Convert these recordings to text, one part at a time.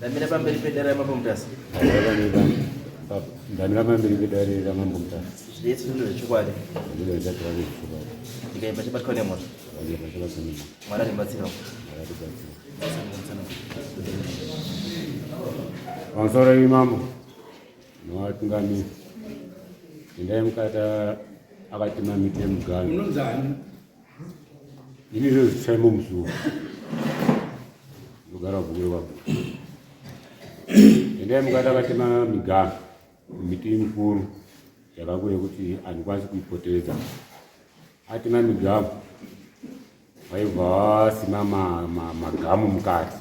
Ndamira pamberi pedare mapomutasi. Ndamira pamberi pedare ramapomutasi. Zvese zvinhu zvechokwadi. Ndiro zvatora zvechokwadi. Ndikaimba chabatwa nemoto. Mwari aribatsirawo. Pamusoro imambo nowatungamiri endai mukata akatima miti yemugano unonzani ini zviro zvichaimo musuwo ndogara bhukure kwabhuku endai mukata akatima migano miti mikuru yakakure kuti handikwanisi kuipoteredza atima migamu vaibva vasima magamu mukati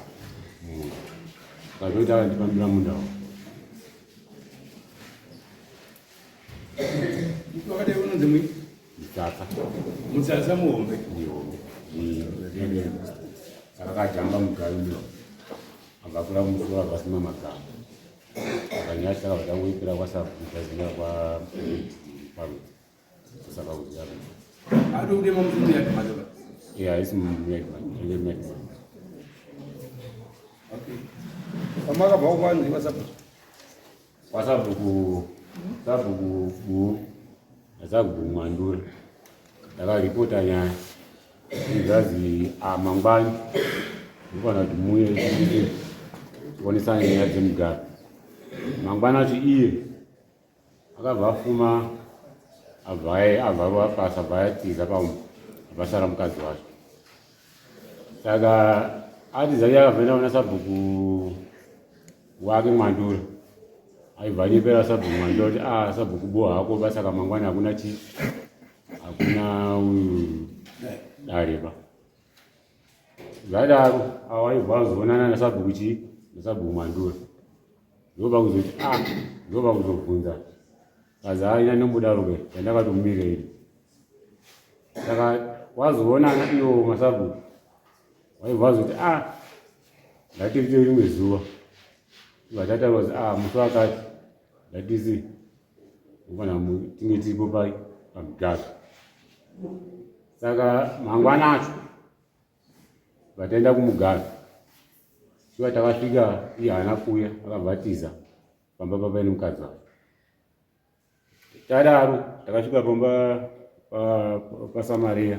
kazoti akandipambira mundawo wakadai unonzi mwi mitsatsa mutsatsa muhombe saka kajamba mugaru akakura musoro akasima magamu akanyati saka vatangoipira kwasabvita zina kwaparudzi saka kuziya ati kudema mutundu yadimatoka haisi mumedman pamakabva kwanzi kwasabhuku asabhuku mwandura ndakaripota nyaya izvazi mangwani ndifana kuti muye tikonesana nyaya dzemugaro mangwani acho iye akabva afuma abva basa abva yatiza abasara mukadzi wacho saka atiza iye akabvenda kuna sabhuku wake mwandura aibva anyepera sabhuku mwandura kuti sabhuku boha hako basaka mangwani hakuna hakuna dareba zvadaro awaibva azoonana nasabhuku nasabhuku mwandura ndoba kuzoti ndoba kuzobvunza kazi aina nembudaruke yandakatomumirei saka wazoonana iwo masabhuku waibva azoti ngatiite rimwe zuva vatataura kuti musi wakati ngatisi ufana tinge tiripo pamugaro saka mangwana acho vataenda kumugaro shiva takasvika iye haana kuuya akabva atiza pamba papaine mukadzi wacho tadaro takasvika pamba pasamariya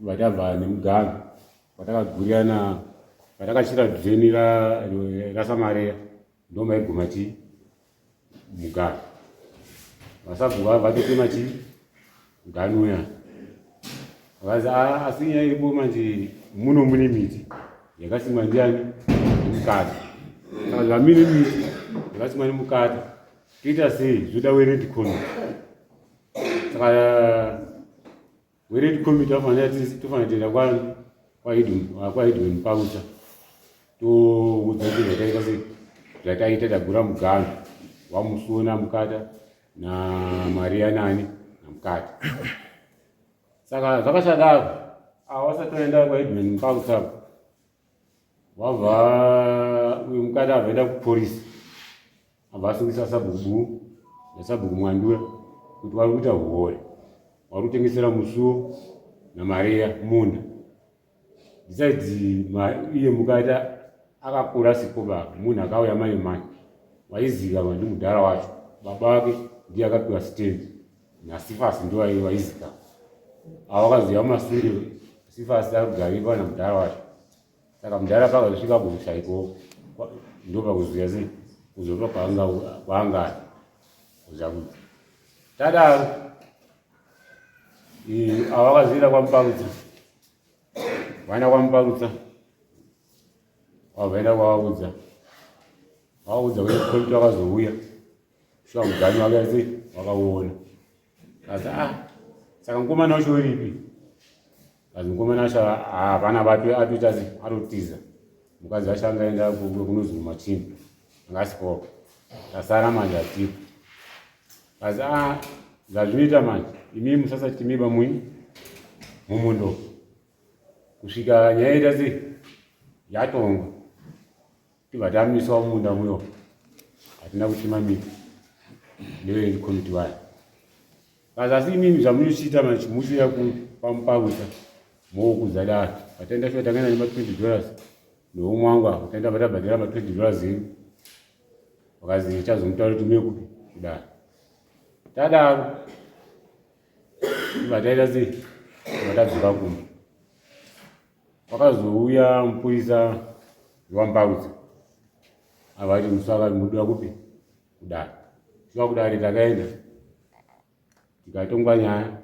vatabva nemugaro patakaguriyana patakachira dhireni rasamariya ndomaiguma mugaro vasabhuka vatotema ganuya akazi asi nyaya iripo manje mune miti yakasimwa ndiani nemukati saka zvamine miti yakasimwa nemukati toita sei zvoda wered commit saka wered commit tofana tienda kwaidwen pauta toudza kuti zvataita sei zvataita tagura mugano wamusona mukata namariya nani namukati saka zvakashadaro wasati waenda kwaidwen pauta wabva uyu mukati abvaenda kuporisi abva asungisa sabhuku nasabhuku mwandura kuti vari kuita uhore vari kutengesera musuwo namariya munda besides iye mukati akakura sikoba munhu akauya mani waiziva ndi mudhara wacho baba wake ndiye akapiwa stand nasifasi ndo waiziva awakaziva masure sifasi akugaripa namudhara wacho saka mudhara pakazosvika kushaiko ndo pakuziva sei kuzopa kwaangari kuziva kuti tadaro awakazivira kwamuparutsa vaenda kwamuparutsa wabvaenda kwavaudza kuti wakazouya shuwa mugani wake ase wakauona kazi saka mukomana wacho uripi kazi mukomana wacho hapana atoita se atotiza mukadzi wacho angaenda kunozi mumachini angasipoka tasara manje atipo kazi zvazvinoita manje imi musasati timiba mumundo kusvika nyaya ita sei yatongwa tibva tamiswa mumunda muyo hatina kutima miti nevekomiti wayo kazi asi imimi zvamunochiita manje muchiuya pamupauta mookudza daro vataenda shuva tangaenda $20 neumwe wangu akaenda patabhadhira $20 wakazi chazomutaura kuti mekupi kudaro tadaro vataita sei vatadzoka kumba wakazouya mupurisa wambaudza avati musi akati mudiwa kupi kudaro shuwa kudari takaenda tikatongwa nyaya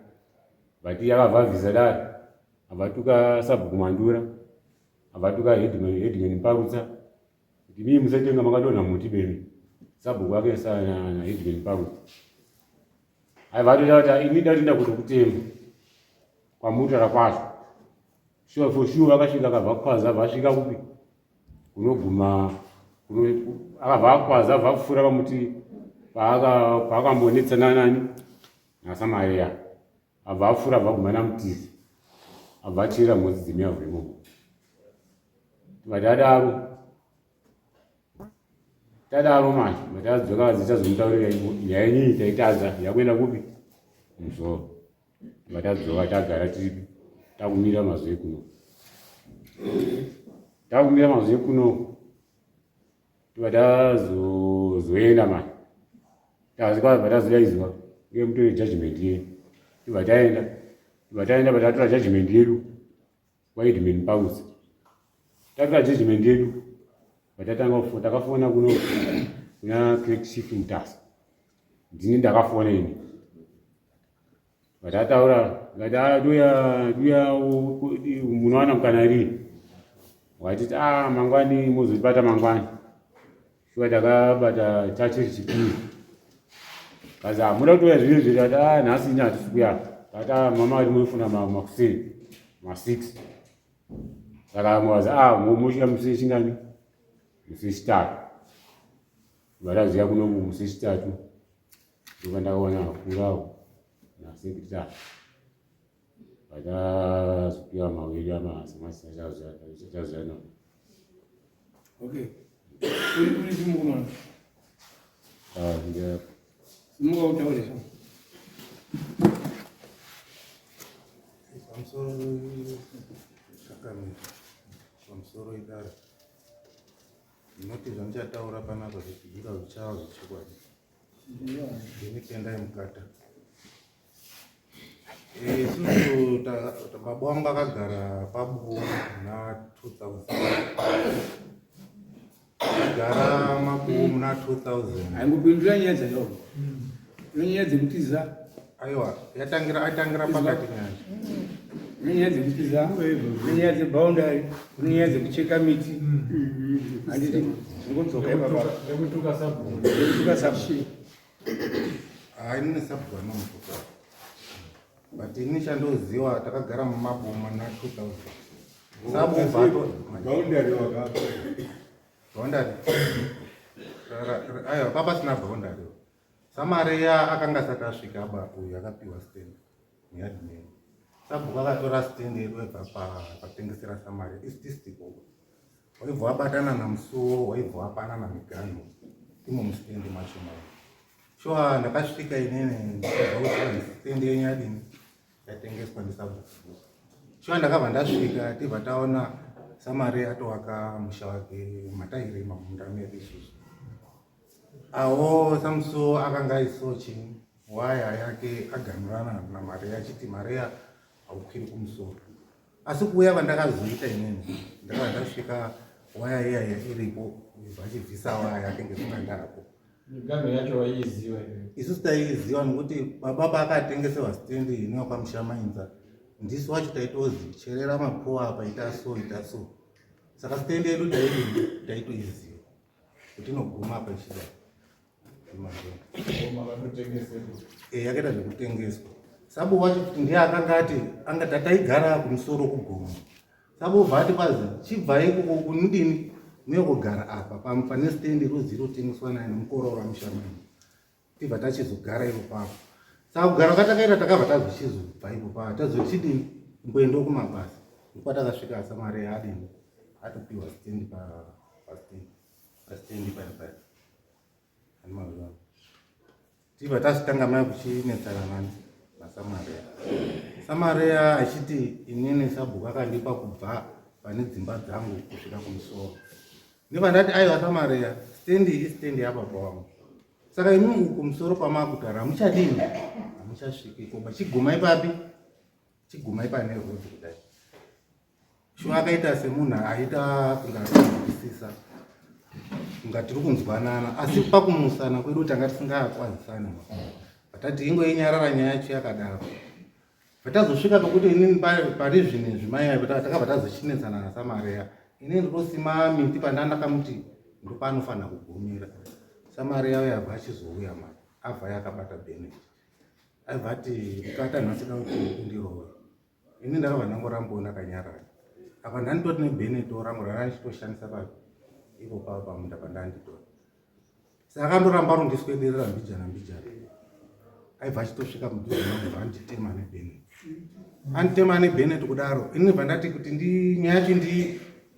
vati yakabva vhisa dare avatuka sabhuku Mandura avatuka Hedman Mparutsa kuti mii musatenga makadonha muti beni sabhuku yake sana Hedman Mparutsa ai vatoita kuti ini ndatinda kuti kutema kwamutara kwacho sure for sure akasvika akabva kwaza vasvika kupi kunoguma akabva kwaza abva kufura pamuti paakambonetsana nani naSamaria abva afura abva guma namutizi abva achira mhodzi dzemyavhu imomo tadaro manje vatadzoka dzichazomutaurira nyaya nyinyi taitadza yakuenda kupi musoro vatadzoka tagara tiripi takumira mazuve kuno tivatazoenda manje vatazodaidzwa ngemutore judgment yedu tivataenda patatora judgment yedu kwaHedman Mparutsa tatora judgment yedu vatatanga takafona kuno kuna Chief Mutasa ndini ndakafona ini vatataura duya munowana mukana rini watiti mangwani muzotibata mangwani shuwa takabata chachiri chipiri kazi muda kutoya zvino zviri ati nhasi ini hatisi kuyaka tata mama ati munofuna makuseni ma6 saka mwazi mosvika musi chingani musi chitatu vataziva kunoku musi chitatu ndokandakaona akurawo nasekitari vatazopiwa mawiri amasamasichaziva Okay. Uri simuka utaure so. Pamusoro idare ndinoti zvandichataura panapa zvichibvira zvichava zvichikwadi ndinitenda yemukata isusu baba wangu akagara pabuku muna 2000 agara mabuku muna 2000 aingopindura nyaya dzacho nyaya dzekutiza aiwa atangira pakati nyaya nyaya dzekutiza nyaya dzeboundary nyaya dzekucheka miti handiti ngodzoka ipapa ekutuka sabhu inini sabhuku anomutuka but ini chandoziva takagara mumabuku muna 2000 boundary wakapa boundary aiwa papasina boundary Samaria akanga sakasvika babu yakapiwa stand neadmin sabhuku akatora stand yedu ebva patengesera Samaria isitistiko waibva wabatana namusuwo waibva wapanana miganhu imo mustand macho mayo shuwa ndakasvika inene ndikauti stand yenyadini yatengeswa ndisabhuku shuwa ndakabva ndasvika tibva taona Samaria atowaka musha wake matairi mamunda medu isusu awo samusuwo akanga aisochi waya yake aganurana naMaria achiti Maria haukwiri kumusoro asi kuuya kwandakazoita inini ndakabva ndasvika waya iyaya iripo vachibvisa waya yake ngekungandapo miganho yacho waiiziva isusu taiiziva nokuti baba paakatengeserwa stendi inopamusha Mainza ndisi wacho taitozi cherera mapuwa apa ita so saka stendi yedu taitoiziva kuti inoguma apa ichida yakaita zvekutengeswa sabu wacho kuti ndiye akanga ati anga tataigara kumusoro kugoma sabu ubva ati kwazi chibvai kunidini muyokugara apa pane stendi rudzi rotengeswa naye nomukoro wamushamani tibva tachizogara ipapo saka kugara kwatakaita takabva tazochizobva ipopa tazochidini mboendo kumabasa ikwatakasvika Samaria adini atopiwa stendi pastendi pari mazuva tibva tasitanga mai kuchinetsana nani naSamaria achiti inini sabhuku akandipa kubva pane dzimba dzangu kusvika kumusoro. Ndibva ndati aiwa Samaria, stendi iyi stendi yababa wangu. Saka imimi kumusoro kwamakugara hamuchadini, hamuchasviki koma chigumai papi, chigumai pane rodhi kudai. Shuwa akaita semunhu aita kungatisisa, kunga tiri kunzwanana, asi pakumusana kwedu tanga tisingakwazisani. Patati ingoinyarara nyaya yacho yakadaro. Patazosvika pekuti inini pari zvinezvi mai takabva tazochinetsana naSamaria, inini ndosima miti pandandakamuti ndopanofanira kugumira. Samaria yabva achizouya mani, abva yakabata Bennett. Aibva ati ukata nhasida kuti undirove. Ini ndakabva ndangoramba ndakanyarara. Apa ndanditoti neBennett orambo randachitoshandisa papi ipo pamunda pandanditora. Saka akandoramba rondiswederera mbijana. Aibva achitosvika mudhuze nangu anditema neBennett. Anditema neBennett kudaro. Ini ndibva ndati kuti nyaya yacho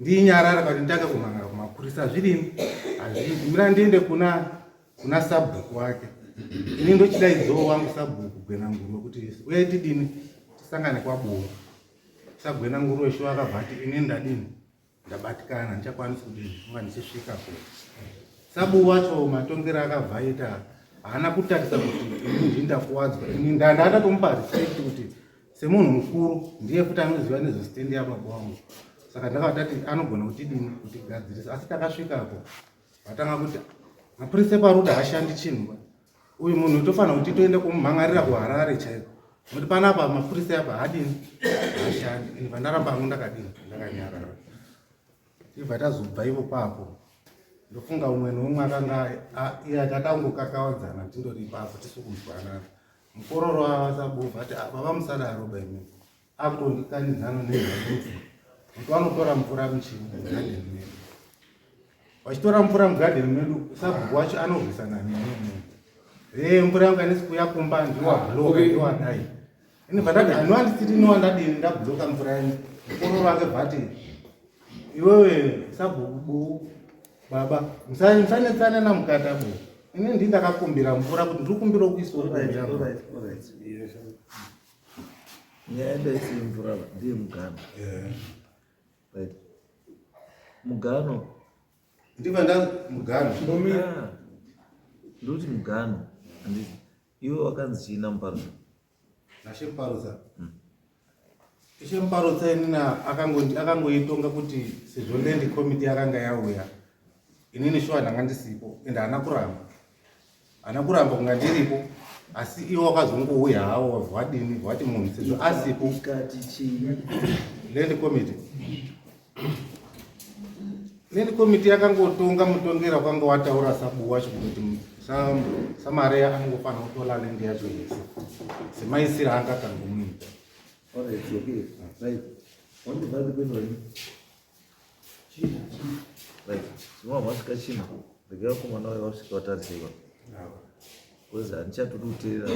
ndiinyarara kuti nditange kumhanga kumapurisa zvidini. Hazvidi, mira ndiende kuna sabhuku wake. Ini ndochidaidzo wangu sabhuku Gwenanguru kuti uye tidini tisangane kwaBuwa. Sagwenanguru Shuwa akabva ati ini ndadini ndabatikana ndichakwanisa kuti ndifunga ndichisvika ko. Sabuwa wacho matongero akabva aita haana kutarisa kuti ini ndakuwadzwa. Ini ndandatomupa respect kuti semunhu mukuru ndiye futi anoziva nezvestendi yababa wangu. Saka ndakatati anogona kutidini kutigadzirisa, asi takasvikapo vatanga kuti mapurisa eparuda haashandi chinhu. Uyu munhu tofanira kuti toende kumhangarira kuHarare chaiko. Nokuti panapa mapurisa apa hadini haashandi. Ini pandaramba hangu ndakadini ndakanyarara. Tibva tazobva ipo papo ndofunga umwe neumwe akanga iye tatangokakawadzana tindori ipapo tisikunzwanana. Mukororo waSabhuku ati baba musadaro baimini akutondikanidzana nezvakuti muti wanotora mvura muchini mugadheni medu. Vachitora mvura mugadheni medu Sabhuku wacho anorwisana neni. Mvura yangu yanisi kuya kumba ndiwabhuloka ndiwadai. Ini bhandati handiwandisiti niwandadini ndabhuloka mvura yenyu. Mukororo wake bhati iwewe Sabhuku baba musanetsane namukata bo. Ini ndindakakumbira mvura kuti ndikumbira kuiswa nyaya ndaisi mvura ndiye mugano. Mugano ndibva mugano ndokuti mugano handiti iwe wakanzi chiina muparusa nashemuparusa. Ishe muparusa inina akangoitonga kuti sezvo ndendi komiti yakanga yauya inini Shuwa ndanga ndisipo ende haana kuramba kunga ndiripo, asi iwo wakazongouya hawo vadini vati munhu sezvo asipo ikati chii ndendi komiti yakangotonga mutongera kwanga wataura Sabuwa wacho kuti Samaria anongofanira kutora lendi yacho yese semaisira anga kangomuita. Okay, right. On the other way, right. Small masika china. The girl come on now was got us here. Was a chat to do till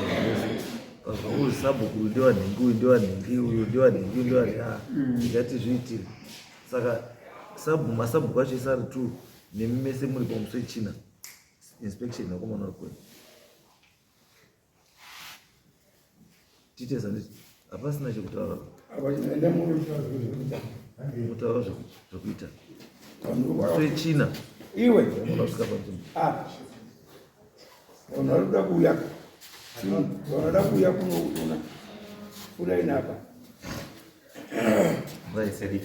who is Sabhuku doing that is it. Saka Sabhuku wacho sari tu nemese muri pomso china inspection yakoma na kwe teachers and apasina chekutaura abachinaenda muri mutaura zvokuita China iwe unosvika panzvimbo unoda kuuya kunoona kuda inapa vaiseri